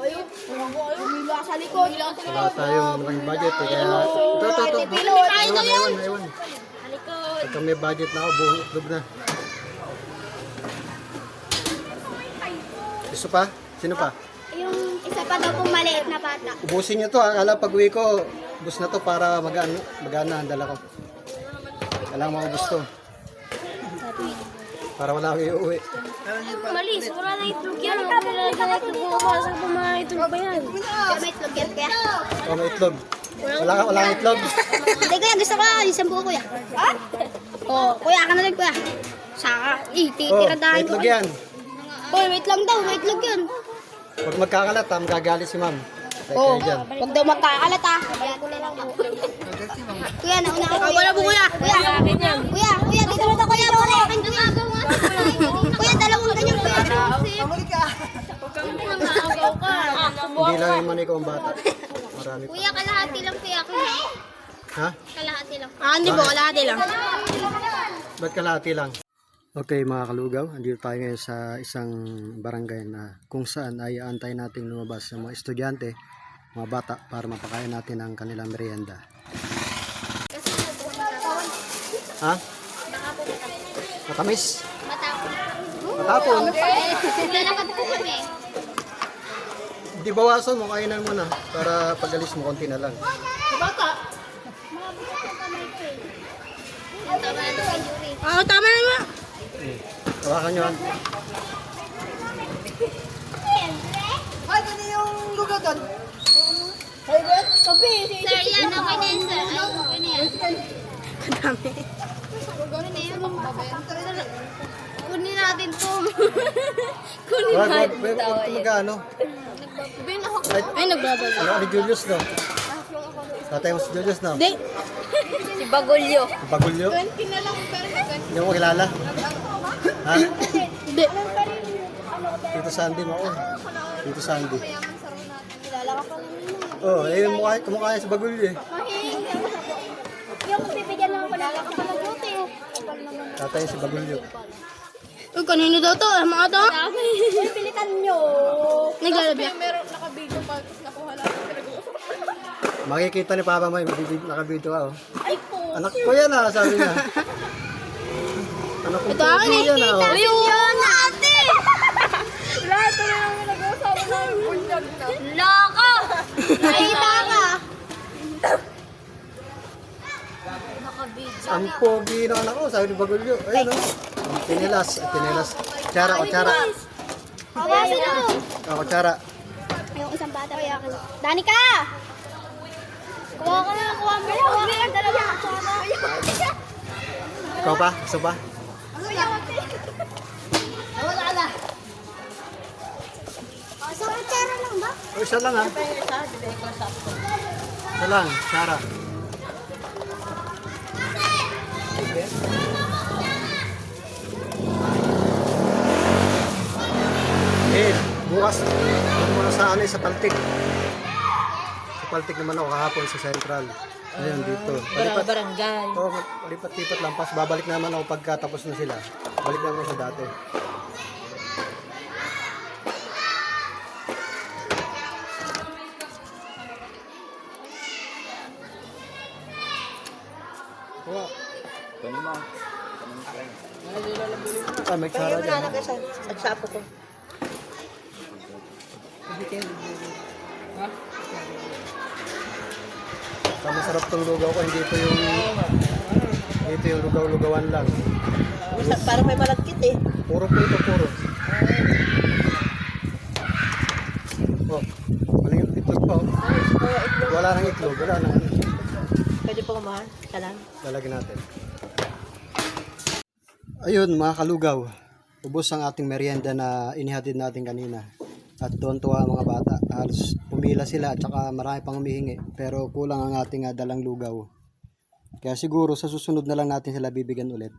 Umila sa likod. Wala tayong malaking budget eh. Kaya ito. Aywan. Ito may budget na ako, buong itlog na. Gusto pa? Sino pa? Yung isa pa daw pong maliit na bata. Ubusin nyo to ha. Alam pag uwi ko, ubus na to para magana ang dala ko. Kailangan maubos to. Para wala akong iuwi. Malis, wala na itlog yan. Nilalagyan na itlog mo para sa mga itlog ba yan? May itlog yan kaya? Oh, may itlog. Wala kang itlog. Hindi kuya, gusto ko isang buo kuya. Ha? Oo, kuya ka na rin kuya. Saka, May titiradahin ko. itlog yan. Uy, wait lang daw, may itlog yan. Huwag magkakalat ha, magagalit si ma'am. Oo, Kayo dyan. huwag daw magkakalat ha. Kuya, nauna ka. Wala po kuya. Kuya, dito mo to kuya. Kuya, dalawang ganyan kuya. Hindi lang yung manikaw ang bata. Marami pa. Kuya, kalahati lang kuya. Ha? Kalahati lang. Hindi po, kalahati lang. Ba't kalahati lang? Okay mga kalugaw, andito tayo ngayon sa isang barangay na kung saan ay aantay nating lumabas ng mga estudyante, mga bata para mapakain natin ang kanilang merienda. Ha? Matamis? Matapon? Lalakad po kami. Di bawasan mo, kainan mo na para pag-alis mo konti na lang. Tama na daw kay Yuri. Tama naman. Hawakan nyo ha. Ay, gani yung lugar doon. Sir, yan. Okay na yan, sir. Ay, okay na yan. Dami. Okay na yan. Kunin natin to. Wag magkano. Ay, nagbabalo. Ano ni Julius no? Tatay mo si Julius no? Hindi. Si Bagulyo. Bagulyo? 20 na lang, pero Hindi mo kilala? Ha? Hindi. Tito Sandy mo ako. Tito Sandy. kilala ka pa namin. Oh, kumukha sa Bagulyo eh. Yung bibigyan naman ko, kilala ka pa ng beauty. Tatay si Bagulyo. Uy, kanino daw to? Mga to? Uy, pilitan nyo. Naglalabya. Makikita ni Papa mo, nakabidyo ka oh. Ay po. Anak ko yan ah, sabi niya. Anak ko Ito akin eh. yan ah. Oh. Yun, ate! Lahat na lang nag-usawa namin. Bunyag na. Loko! Nakita ka. Ang pogi ng anak ko, sabi ni Bagulyo. Ayun oh. Tinilas. Kutsara. Kawasin mo. Kutsara. Yung isang bata pa yakin. Danica! Kuha ka na, kuha mo. Dalawa. Ikaw pa? Gusto pa? Wala na. Sa kutsara lang ba? O, isa lang ha. Isa lang, kutsara. Bukas, muna sa sa Paltik. Sa Paltik naman ako kahapon sa Central. Ayun, dito. Barangay. Oo, lipat-lipat lang. Pas babalik naman ako pagkatapos na sila. Balik naman sa dati. Oo. May tsara dyan. Nagsapo ko. Masarap tong lugaw ko, hindi ito yung lugaw-lugawan lang. Parang may malagkit eh. Puro po ito, puro. Oh, walang itlog pa oh. Wala nang itlog, wala nang Pwede po kumahan. Salam. lalagyan natin. Ayun mga kalugaw, ubos ang ating merienda na inihatid natin kanina. At tuwan-tuwa ang mga bata. Halos pumila sila at saka marami pang humihingi. Pero kulang ang ating dalang lugaw. Kaya siguro sa susunod na lang natin sila bibigyan ulit.